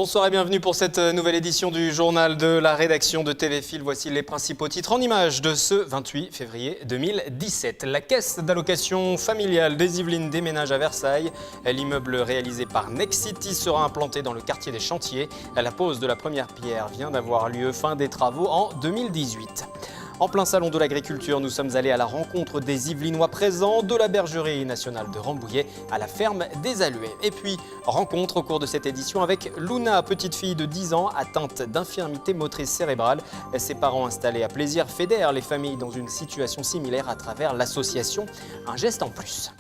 Bonsoir et bienvenue pour cette nouvelle édition du journal de la rédaction de TV Fil. Voici les principaux titres en images de ce 28 février 2017. La caisse d'allocation familiale des Yvelines déménage à Versailles. L'immeuble réalisé par Nexity sera implanté dans le quartier des Chantiers. La pose de la première pierre vient d'avoir lieu, fin des travaux en 2018. En plein salon de l'agriculture, nous sommes allés à la rencontre des Yvelinois présents, de la bergerie nationale de Rambouillet à la ferme des Aluets. Et puis, rencontre au cours de cette édition avec Luna, petite fille de 10 ans atteinte d'infirmité motrice cérébrale. Ses parents installés à Plaisir fédèrent les familles dans une situation similaire à travers l'association Un geste en plus.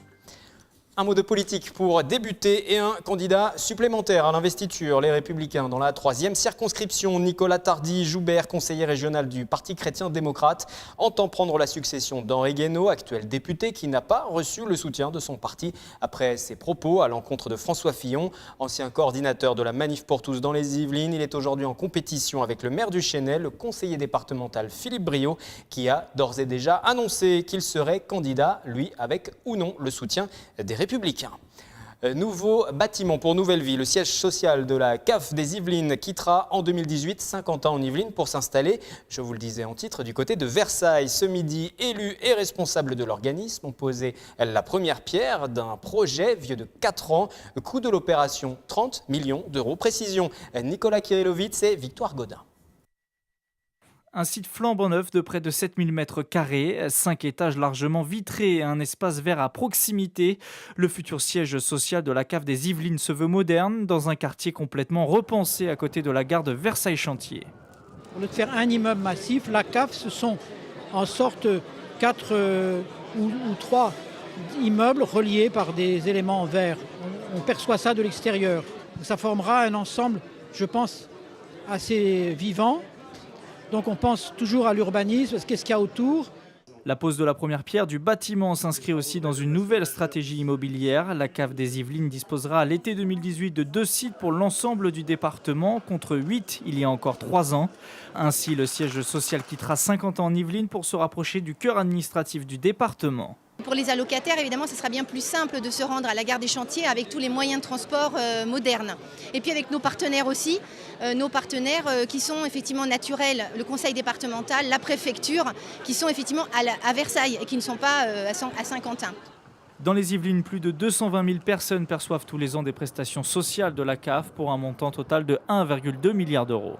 Un mot de politique pour débuter et un candidat supplémentaire à l'investiture. Les Républicains dans la 3e circonscription. Nicolas Tardy-Joubert, conseiller régional du Parti chrétien-démocrate, entend prendre la succession d'Henri Guénaud, actuel député, qui n'a pas reçu le soutien de son parti après ses propos à l'encontre de François Fillon. Ancien coordinateur de la Manif pour tous dans les Yvelines, il est aujourd'hui en compétition avec le maire du Chesnay, le conseiller départemental Philippe Briot, qui a d'ores et déjà annoncé qu'il serait candidat, lui, avec ou non le soutien des Républicains. Nouveau bâtiment pour Nouvelle Vie. Le siège social de la CAF des Yvelines quittera en 2018 Saint-Quentin en Yvelines pour s'installer, je vous le disais en titre, du côté de Versailles. Ce midi, élus et responsables de l'organisme ont posé la première pierre d'un projet vieux de 4 ans. Coût de l'opération 30 millions d'euros. Précision, Nicolas Kirillovitz et Victoire Godin. Un site flambant neuf de près de 7000 m², 5 étages largement vitrés et un espace vert à proximité. Le futur siège social de la CAF des Yvelines se veut moderne, dans un quartier complètement repensé à côté de la gare de Versailles-Chantier. Au lieu de faire un immeuble massif, la CAF, ce sont en sorte 4 ou 3 immeubles reliés par des éléments verts. On perçoit ça de l'extérieur. Ça formera un ensemble, je pense, assez vivant. Donc on pense toujours à l'urbanisme, qu'est-ce qu'il y a autour. La pose de la première pierre du bâtiment s'inscrit aussi dans une nouvelle stratégie immobilière. La CAF des Yvelines disposera à l'été 2018 de 2 sites pour l'ensemble du département, contre 8 il y a encore 3 ans. Ainsi, le siège social quittera Saint-Quentin en Yvelines pour se rapprocher du cœur administratif du département. Pour les allocataires, évidemment, ce sera bien plus simple de se rendre à la gare des Chantiers avec tous les moyens de transport modernes. Et puis avec nos partenaires aussi, qui sont effectivement naturels, le conseil départemental, la préfecture, qui sont effectivement à Versailles et qui ne sont pas à Saint-Quentin. Dans les Yvelines, plus de 220 000 personnes perçoivent tous les ans des prestations sociales de la CAF pour un montant total de 1,2 milliard d'euros.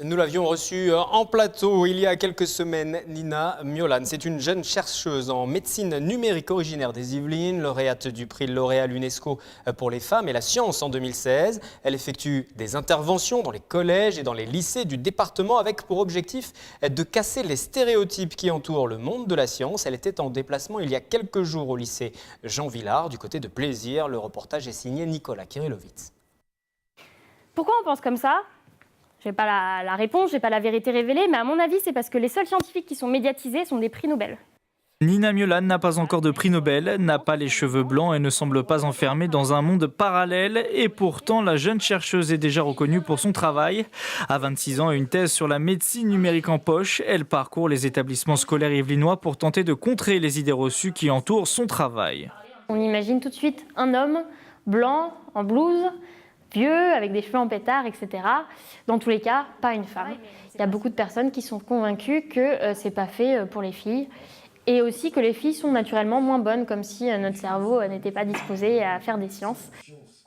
Nous l'avions reçue en plateau il y a quelques semaines, Nina Miolan. C'est une jeune chercheuse en médecine numérique originaire des Yvelines, lauréate du prix L'Oréal UNESCO pour les femmes et la science en 2016. Elle effectue des interventions dans les collèges et dans les lycées du département avec pour objectif de casser les stéréotypes qui entourent le monde de la science. Elle était en déplacement il y a quelques jours au lycée Jean Villard du côté de Plaisir. Le reportage est signé Nicolas Kirillovitz. Pourquoi on pense comme ça ? Je n'ai pas la réponse, je n'ai pas la vérité révélée, mais à mon avis, c'est parce que les seuls scientifiques qui sont médiatisés sont des prix Nobel. Nina Miolan n'a pas encore de prix Nobel, n'a pas les cheveux blancs et ne semble pas enfermée dans un monde parallèle. Et pourtant, la jeune chercheuse est déjà reconnue pour son travail. À 26 ans et une thèse sur la médecine numérique en poche, elle parcourt les établissements scolaires yvelinois pour tenter de contrer les idées reçues qui entourent son travail. On imagine tout de suite un homme blanc, en blouse, vieux, avec des cheveux en pétard, etc. Dans tous les cas, pas une femme. Il y a beaucoup de personnes qui sont convaincues que c'est pas fait pour les filles. Et aussi que les filles sont naturellement moins bonnes, comme si notre cerveau n'était pas disposé à faire des sciences.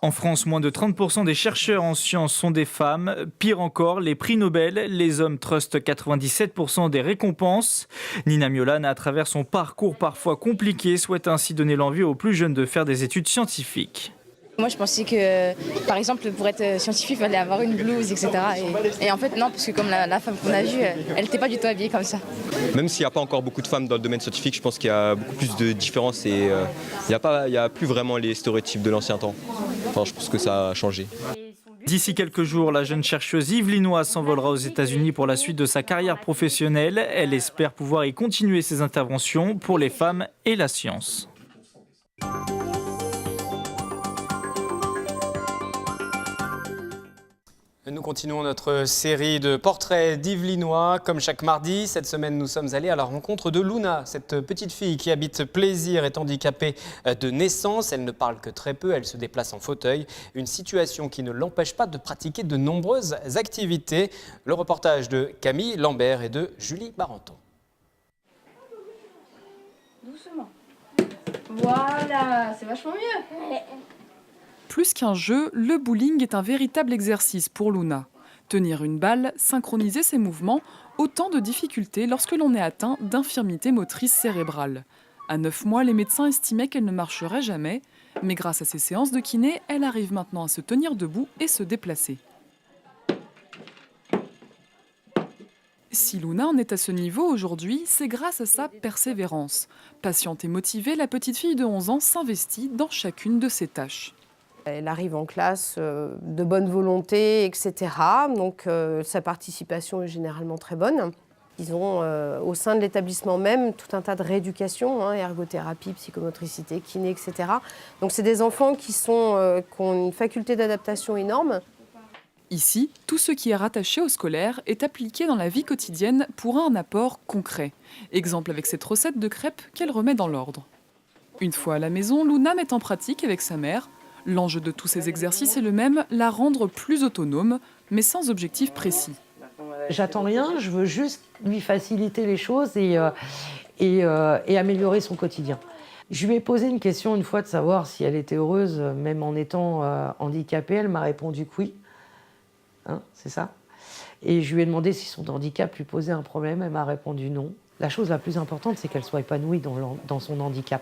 En France, moins de 30% des chercheurs en sciences sont des femmes. Pire encore, les prix Nobel, les hommes trustent 97% des récompenses. Nina Miolan, à travers son parcours parfois compliqué, souhaite ainsi donner l'envie aux plus jeunes de faire des études scientifiques. Moi, je pensais que, par exemple, pour être scientifique, il fallait avoir une blouse, etc. Et en fait, non, parce que comme la femme qu'on a vue, elle n'était pas du tout habillée comme ça. Même s'il n'y a pas encore beaucoup de femmes dans le domaine scientifique, je pense qu'il y a beaucoup plus de différences et il n'y a plus vraiment les stéréotypes de l'ancien temps. Enfin, je pense que ça a changé. D'ici quelques jours, la jeune chercheuse yvelinoise s'envolera aux États-Unis pour la suite de sa carrière professionnelle. Elle espère pouvoir y continuer ses interventions pour les femmes et la science. Nous continuons notre série de portraits d'Yvelinois. Comme chaque mardi, cette semaine, nous sommes allés à la rencontre de Luna. Cette petite fille qui habite Plaisir est handicapée de naissance. Elle ne parle que très peu, elle se déplace en fauteuil. Une situation qui ne l'empêche pas de pratiquer de nombreuses activités. Le reportage de Camille Lambert et de Julie Barenton. Doucement. Voilà, c'est vachement mieux. Plus qu'un jeu, le bowling est un véritable exercice pour Luna. Tenir une balle, synchroniser ses mouvements, autant de difficultés lorsque l'on est atteint d'infirmité motrice cérébrale. À 9 mois, les médecins estimaient qu'elle ne marcherait jamais, mais grâce à ses séances de kiné, elle arrive maintenant à se tenir debout et se déplacer. Si Luna en est à ce niveau aujourd'hui, c'est grâce à sa persévérance. Patiente et motivée, la petite fille de 11 ans s'investit dans chacune de ses tâches. Elle arrive en classe de bonne volonté, etc. Donc sa participation est généralement très bonne. Ils ont au sein de l'établissement même tout un tas de rééducation, ergothérapie, psychomotricité, kiné, etc. Donc c'est des enfants qui ont une faculté d'adaptation énorme. Ici, tout ce qui est rattaché au scolaire est appliqué dans la vie quotidienne pour un apport concret. Exemple avec cette recette de crêpes qu'elle remet dans l'ordre. Une fois à la maison, Luna met en pratique avec sa mère. L'enjeu de tous ces exercices est le même, la rendre plus autonome, mais sans objectif précis. J'attends rien, je veux juste lui faciliter les choses et améliorer son quotidien. Je lui ai posé une question une fois de savoir si elle était heureuse, même en étant handicapée. Elle m'a répondu que oui. C'est ça. Et je lui ai demandé si son handicap lui posait un problème. Elle m'a répondu non. La chose la plus importante, c'est qu'elle soit épanouie dans son handicap.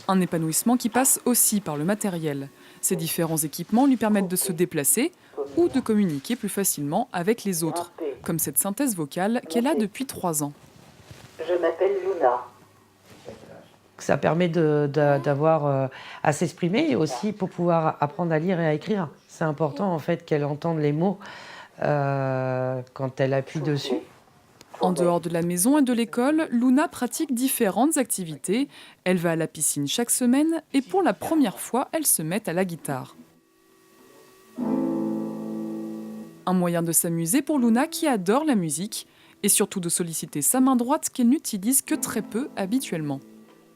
Un épanouissement qui passe aussi par le matériel. Ces différents équipements lui permettent de se déplacer ou de communiquer plus facilement avec les autres, comme cette synthèse vocale qu'elle a depuis 3 ans. Je m'appelle Luna. Ça permet d'avoir à s'exprimer et aussi pour pouvoir apprendre à lire et à écrire. C'est important en fait qu'elle entende les mots quand elle appuie dessus. En dehors de la maison et de l'école, Luna pratique différentes activités. Elle va à la piscine chaque semaine et pour la première fois, elle se met à la guitare. Un moyen de s'amuser pour Luna qui adore la musique et surtout de solliciter sa main droite qu'elle n'utilise que très peu habituellement.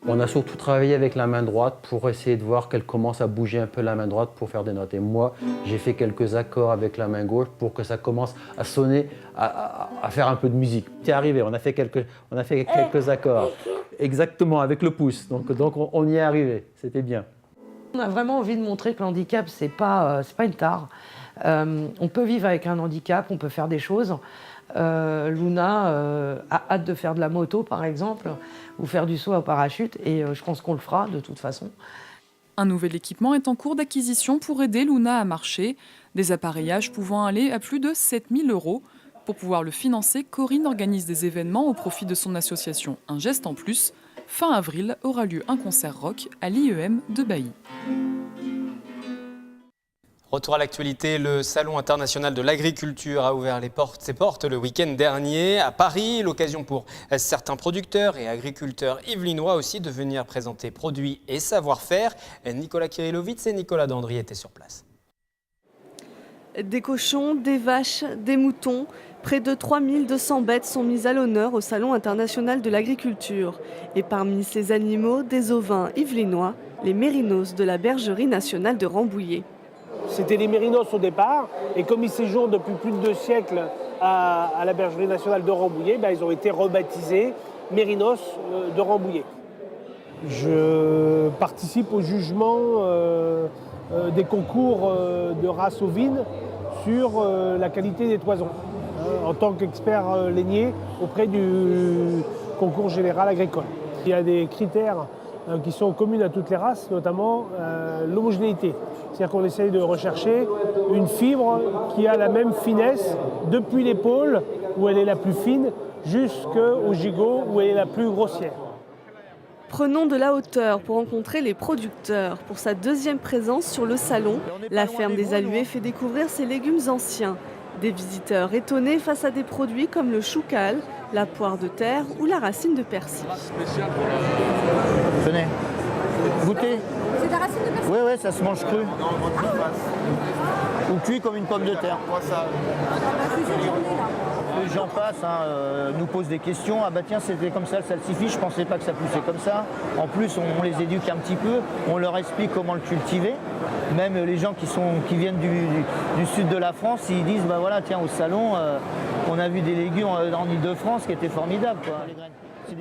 On a surtout travaillé avec la main droite pour essayer de voir qu'elle commence à bouger un peu la main droite pour faire des notes. Et moi, j'ai fait quelques accords avec la main gauche pour que ça commence à sonner, à faire un peu de musique. C'est arrivé, on a fait quelques accords. Exactement, avec le pouce. Donc on y est arrivé, c'était bien. On a vraiment envie de montrer que l'handicap, c'est pas une tare. On peut vivre avec un handicap, on peut faire des choses. Luna a hâte de faire de la moto, par exemple, ou faire du saut à parachute, et je pense qu'on le fera de toute façon. Un nouvel équipement est en cours d'acquisition pour aider Luna à marcher, des appareillages pouvant aller à plus de 7 000 €. Pour pouvoir le financer, Corinne organise des événements au profit de son association Un Geste en Plus. Fin avril aura lieu un concert rock à l'IEM de Bailly. Retour à l'actualité, le Salon international de l'agriculture a ouvert ses portes le week-end dernier à Paris. L'occasion pour certains producteurs et agriculteurs yvelinois aussi de venir présenter produits et savoir-faire. Nicolas Kirillovitz et Nicolas Dandry étaient sur place. Des cochons, des vaches, des moutons, près de 3200 bêtes sont mises à l'honneur au Salon international de l'agriculture. Et parmi ces animaux, des ovins yvelinois, les mérinos de la bergerie nationale de Rambouillet. C'était les mérinos au départ, et comme ils séjournent depuis plus de 2 siècles à la bergerie nationale de Rambouillet, ils ont été rebaptisés mérinos de Rambouillet. Je participe au jugement des concours de races ovines sur la qualité des toisons, en tant qu'expert lainier auprès du concours général agricole. Il y a des critères qui sont communes à toutes les races, notamment l'homogénéité. C'est-à-dire qu'on essaye de rechercher une fibre qui a la même finesse depuis l'épaule, où elle est la plus fine, jusqu'au gigot, où elle est la plus grossière. Prenons de la hauteur pour rencontrer les producteurs. Pour sa 2e présence sur le salon, la ferme des Alluets fait découvrir ses légumes anciens. Des visiteurs étonnés face à des produits comme le choucal, la poire de terre ou la racine de persil. Venez, goûtez. C'est de la racine de persil ? Oui, ça se mange cru. ou cuit comme une pomme de terre. Les gens passent, nous posent des questions. Ah bah tiens, c'était comme ça le salsifis, je pensais pas que ça poussait comme ça. En plus, on les éduque un petit peu, on leur explique comment le cultiver. Même les gens qui viennent du sud de la France, ils disent bah voilà, tiens, au salon, on a vu des légumes en Ile-de-France qui étaient formidables, quoi.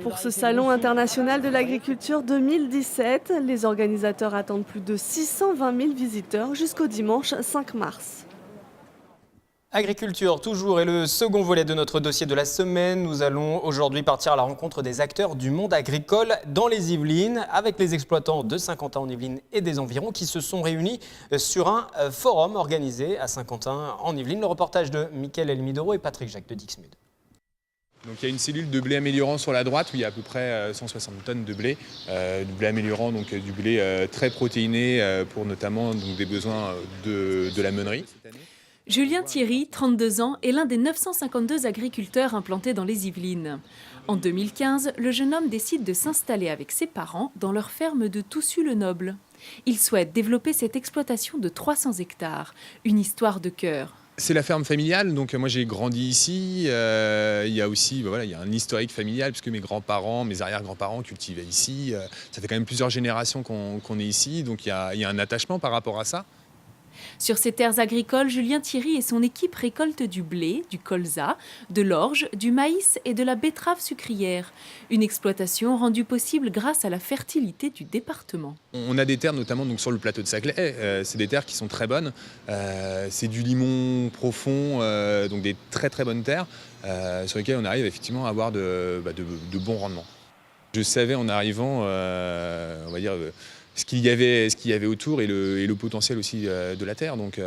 Pour ce Salon international de l'agriculture 2017, les organisateurs attendent plus de 620 000 visiteurs jusqu'au dimanche 5 mars. Agriculture, toujours, et le second volet de notre dossier de la semaine. Nous allons aujourd'hui partir à la rencontre des acteurs du monde agricole dans les Yvelines, avec les exploitants de Saint-Quentin en Yvelines et des environs qui se sont réunis sur un forum organisé à Saint-Quentin en Yvelines. Le reportage de Mickaël Elmidoro et Patrick Jacques de Dixmude. Donc il y a une cellule de blé améliorant sur la droite où il y a à peu près 160 tonnes de blé. Du blé améliorant, donc du blé très protéiné pour notamment donc, des besoins de la meunerie. Julien Thierry, 32 ans, est l'un des 952 agriculteurs implantés dans les Yvelines. En 2015, le jeune homme décide de s'installer avec ses parents dans leur ferme de Toussus-le-Noble. Il souhaite développer cette exploitation de 300 hectares, une histoire de cœur. C'est la ferme familiale, donc moi j'ai grandi ici. Il y a aussi il y a un historique familial puisque mes grands-parents, mes arrière-grands-parents cultivaient ici. Ça fait quand même plusieurs générations qu'on est ici, donc il y a un attachement par rapport à ça. Sur ces terres agricoles, Julien Thierry et son équipe récoltent du blé, du colza, de l'orge, du maïs et de la betterave sucrière. Une exploitation rendue possible grâce à la fertilité du département. On a des terres notamment donc, sur le plateau de Saclay. C'est des terres qui sont très bonnes. C'est du limon profond, donc des très très bonnes terres sur lesquelles on arrive effectivement à avoir de bons rendements. Je savais en arrivant, on va dire, ce qu'il y avait autour et le potentiel aussi de la terre. Donc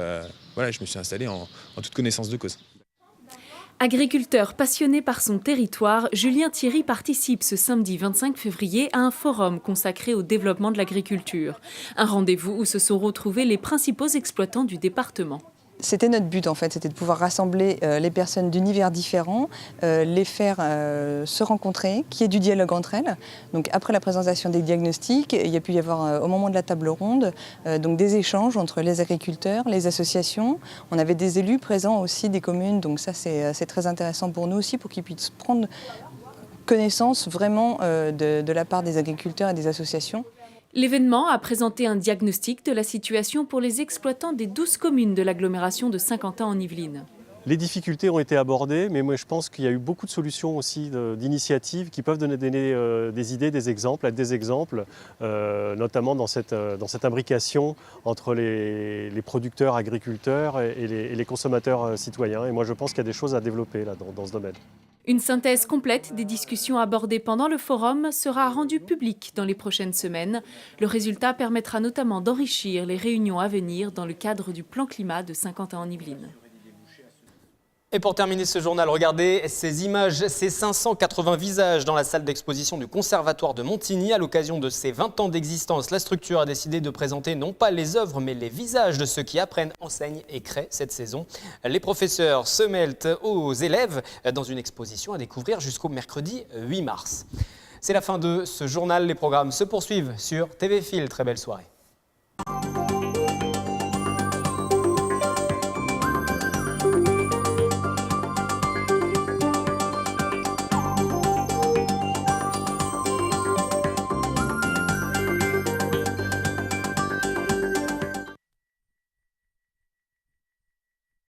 voilà, je me suis installé en toute connaissance de cause. Agriculteur passionné par son territoire, Julien Thierry participe ce samedi 25 février à un forum consacré au développement de l'agriculture. Un rendez-vous où se sont retrouvés les principaux exploitants du département. C'était notre but en fait, c'était de pouvoir rassembler les personnes d'univers différents, les faire se rencontrer, qu'il y ait du dialogue entre elles. Donc après la présentation des diagnostics, il y a pu y avoir au moment de la table ronde donc des échanges entre les agriculteurs, les associations. On avait des élus présents aussi des communes, donc ça c'est très intéressant pour nous aussi pour qu'ils puissent prendre connaissance vraiment de la part des agriculteurs et des associations. L'événement a présenté un diagnostic de la situation pour les exploitants des 12 communes de l'agglomération de Saint-Quentin en Yvelines. Les difficultés ont été abordées, mais moi je pense qu'il y a eu beaucoup de solutions aussi, d'initiatives qui peuvent donner des idées, des exemples, notamment dans cette imbrication entre les producteurs, agriculteurs et les consommateurs citoyens. Et moi je pense qu'il y a des choses à développer là, dans ce domaine. Une synthèse complète des discussions abordées pendant le forum sera rendue publique dans les prochaines semaines. Le résultat permettra notamment d'enrichir les réunions à venir dans le cadre du plan climat de Saint-Quentin en Yvelines. Et pour terminer ce journal, regardez ces images, ces 580 visages dans la salle d'exposition du Conservatoire de Montigny. À l'occasion de ses 20 ans d'existence, la structure a décidé de présenter non pas les œuvres, mais les visages de ceux qui apprennent, enseignent et créent cette saison. Les professeurs se mêlent aux élèves dans une exposition à découvrir jusqu'au mercredi 8 mars. C'est la fin de ce journal. Les programmes se poursuivent sur TV Fil. Très belle soirée.